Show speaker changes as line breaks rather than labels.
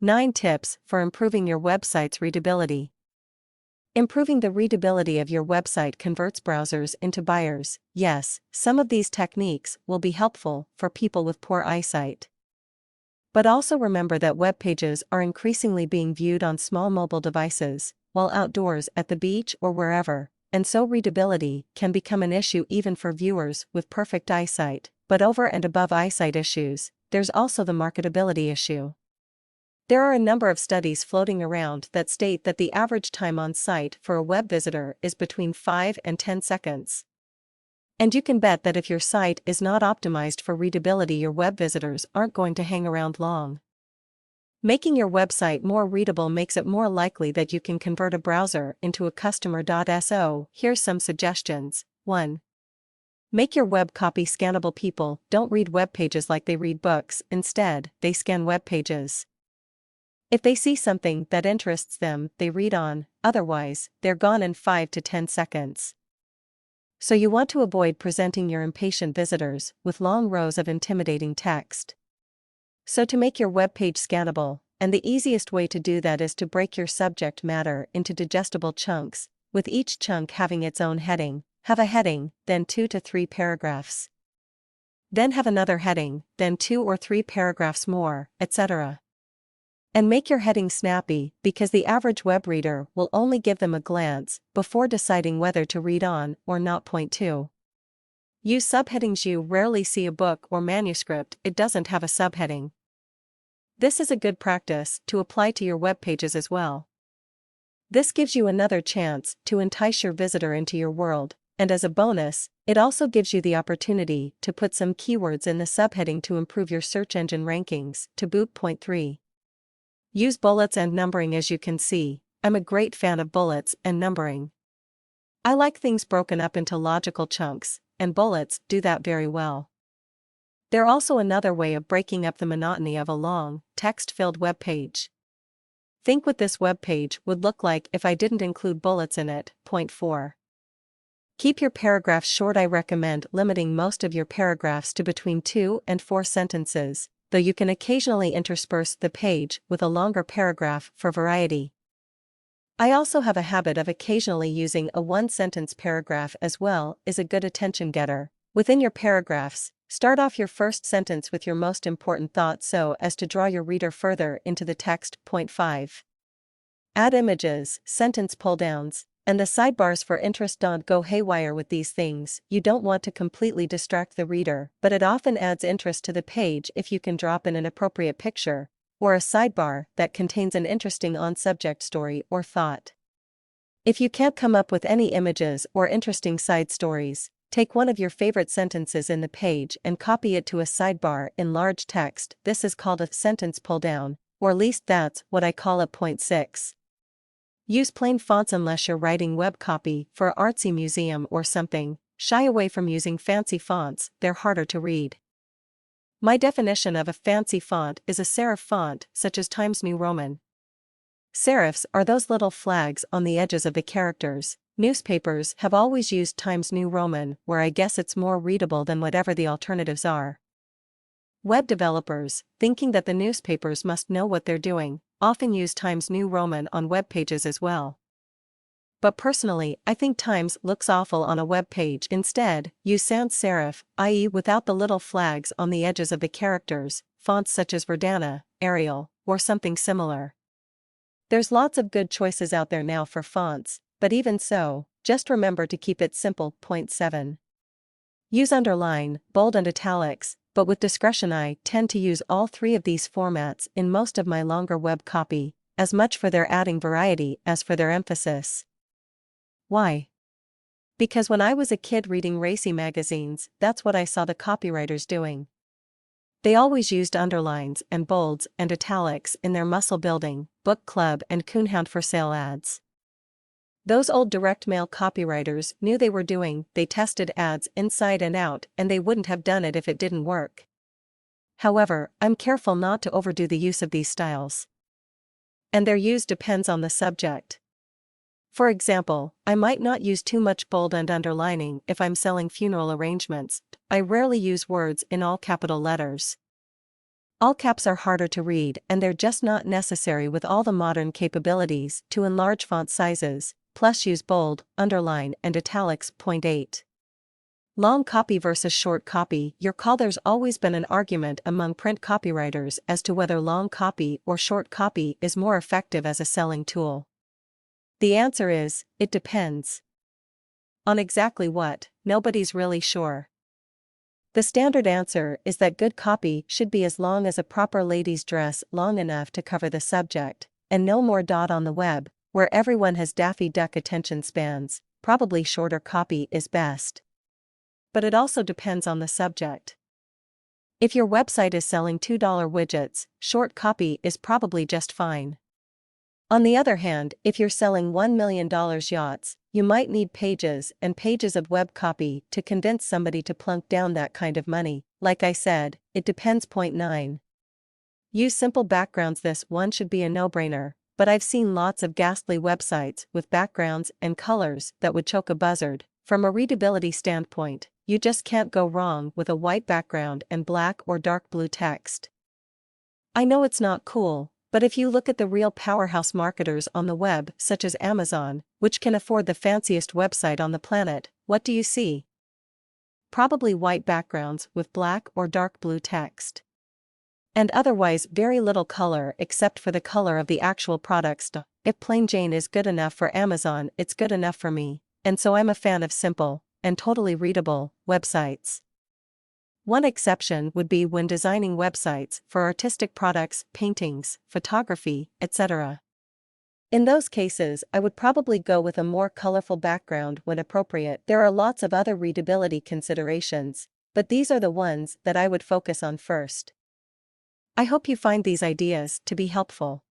9 Tips for improving your website's readability. Improving the readability of your website converts browsers into buyers. Yes, some of these techniques will be helpful for people with poor eyesight. But also remember that web pages are increasingly being viewed on small mobile devices, while outdoors at the beach or wherever, and so readability can become an issue even for viewers with perfect eyesight. But over and above eyesight issues, there's also the marketability issue. There are a number of studies floating around that state that the average time on site for a web visitor is between 5 and 10 seconds. And you can bet that if your site is not optimized for readability, your web visitors aren't going to hang around long. Making your website more readable makes it more likely that you can convert a browser into a customer.so. Here's some suggestions. 1. Make your web copy scannable. People don't read web pages like they read books, instead, they scan web pages. If they see something that interests them, they read on, otherwise, they're gone in 5 to 10 seconds. So you want to avoid presenting your impatient visitors with long rows of intimidating text. So to make your web page scannable, and the easiest way to do that is to break your subject matter into digestible chunks, with each chunk having its own heading. Have a heading, then 2 to 3 paragraphs. Then have another heading, then 2 or 3 paragraphs more, etc. And make your heading snappy, because the average web reader will only give them a glance before deciding whether to read on or not. Point 2. Use subheadings. You rarely see a book or manuscript it doesn't have a subheading. This is a good practice to apply to your web pages as well. This gives you another chance to entice your visitor into your world, and as a bonus, it also gives you the opportunity to put some keywords in the subheading to improve your search engine rankings. To boot. Point 3. Use bullets and numbering. As you can see, I'm a great fan of bullets and numbering. I like things broken up into logical chunks, and bullets do that very well. They're also another way of breaking up the monotony of a long, text-filled web page. Think what this web page would look like if I didn't include bullets in it. Point 4. Keep your paragraphs short. I recommend limiting most of your paragraphs to between 2 and 4 sentences, though you can occasionally intersperse the page with a longer paragraph for variety. I also have a habit of occasionally using a one-sentence paragraph as well. Is a good attention getter. Within your paragraphs, start off your first sentence with your most important thought so as to draw your reader further into the text. Point 5. Add images, sentence pull-downs, and the sidebars for interest. Don't go haywire with these things. You don't want to completely distract the reader, but it often adds interest to the page if you can drop in an appropriate picture, or a sidebar that contains an interesting on-subject story or thought. If you can't come up with any images or interesting side stories, take one of your favorite sentences in the page and copy it to a sidebar in large text. This is called a sentence pull-down, or at least that's what I call it. Point 6. Use plain fonts unless you're writing web copy for an artsy museum or something. Shy away from using fancy fonts, they're harder to read. My definition of a fancy font is a serif font, such as Times New Roman. Serifs are those little flags on the edges of the characters. Newspapers have always used Times New Roman, where I guess it's more readable than whatever the alternatives are. Web developers, thinking that the newspapers must know what they're doing, often use Times New Roman on web pages as well. But personally, I think Times looks awful on a web page. Instead, use sans serif, i.e. without the little flags on the edges of the characters, fonts such as Verdana, Arial, or something similar. There's lots of good choices out there now for fonts, but even so, just remember to keep it simple. Point 7. Use underline, bold and italics, but with discretion. I tend to use all 3 of these formats in most of my longer web copy, as much for their adding variety as for their emphasis. Why? Because when I was a kid reading racy magazines, that's what I saw the copywriters doing. They always used underlines and bolds and italics in their muscle building, book club and coonhound for sale ads. Those old direct mail copywriters knew they were doing. They tested ads inside and out, and they wouldn't have done it if it didn't work. However, I'm careful not to overdo the use of these styles. And their use depends on the subject. For example, I might not use too much bold and underlining if I'm selling funeral arrangements. I rarely use words in all capital letters. All caps are harder to read and they're just not necessary with all the modern capabilities to enlarge font sizes, plus use bold, underline and italics. Point 8. Long copy versus short copy. Your call. There's always been an argument among print copywriters as to whether long copy or short copy is more effective as a selling tool. The answer is, it depends. On exactly what, nobody's really sure. The standard answer is that good copy should be as long as a proper lady's dress, long enough to cover the subject, and no more. On the web, where everyone has Daffy Duck attention spans, probably shorter copy is best. But it also depends on the subject. If your website is selling $2 widgets, short copy is probably just fine. On the other hand, if you're selling $1 million yachts, you might need pages and pages of web copy to convince somebody to plunk down that kind of money. Like I said, it depends. Point 9. Use simple backgrounds. This one should be a no-brainer, but I've seen lots of ghastly websites with backgrounds and colors that would choke a buzzard. From a readability standpoint, you just can't go wrong with a white background and black or dark blue text. I know it's not cool, but if you look at the real powerhouse marketers on the web, such as Amazon, which can afford the fanciest website on the planet, what do you see? Probably white backgrounds with black or dark blue text. And otherwise very little color except for the color of the actual products. If plain Jane is good enough for Amazon, it's good enough for me, and so I'm a fan of simple and totally readable websites. One exception would be when designing websites for artistic products, paintings, photography, etc. In those cases, I would probably go with a more colorful background when appropriate. There are lots of other readability considerations, but these are the ones that I would focus on first. I hope you find these ideas to be helpful.